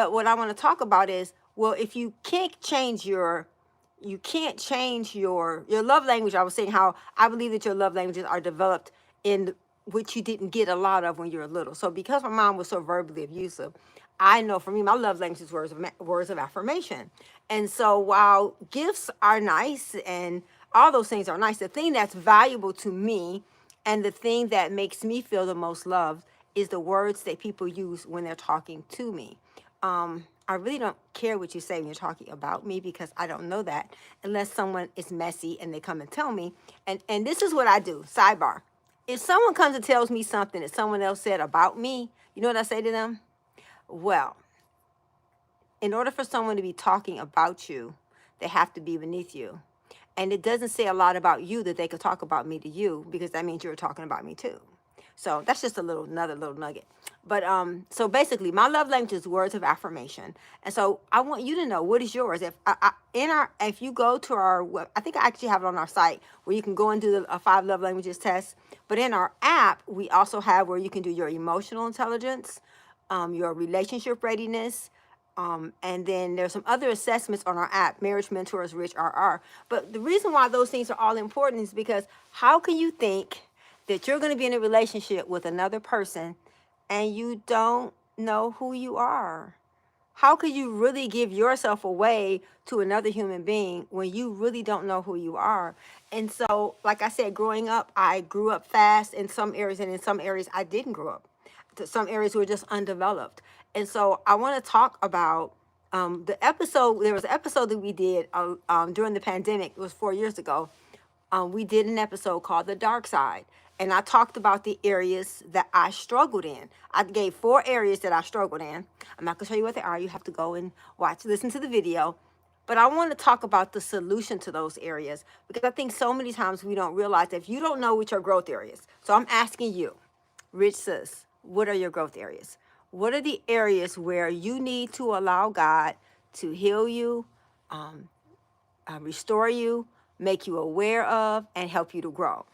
But what I want to talk about is, well, if you can't change your love language. I was saying how I believe that your love languages are developed in which you didn't get a lot of when you were little. So because my mom was so verbally abusive, I know for me, my love language is words of affirmation. And so while gifts are nice and all those things are nice, the thing that's valuable to me and the thing that makes me feel the most loved is the words that people use when they're talking to me. I really don't care what you say when you're talking about me because I don't know that unless someone is messy and they come and tell me. And this is what I do. Sidebar. If someone comes and tells me something that someone else said about me, you know what I say to them? Well, in order for someone to be talking about you, they have to be beneath you. And it doesn't say a lot about you that they could talk about me to you because that means you're talking about me too. So that's just another little nugget. But so basically, my love language is words of affirmation, and so I want you to know what is yours. If you go to our I think I actually have it on our site where you can go and do a 5 love languages test. But in our app, we also have where you can do your emotional intelligence, your relationship readiness, and then there's some other assessments on our app, Marriage Mentors Rich RR. But the reason why those things are all important is because how can you think that you're going to be in a relationship with another person and you don't know who you are? How could you really give yourself away to another human being when you really don't know who you are? And so, like I said, growing up, I grew up fast in some areas, and in some areas, I didn't grow up. Some areas were just undeveloped. And so, I want to talk about the episode. There was an episode that we did during the pandemic. It was 4 years ago. We did an episode called The Dark Side. And I talked about the areas that I struggled in. I gave 4 areas that I struggled in. I'm not going to show you what they are. You have to go and listen to the video. But I want to talk about the solution to those areas because I think so many times we don't realize that if you don't know what your growth areas. So I'm asking you, Rich Sis, what are your growth areas? What are the areas where you need to allow God to heal you, restore you, make you aware of, and help you to grow?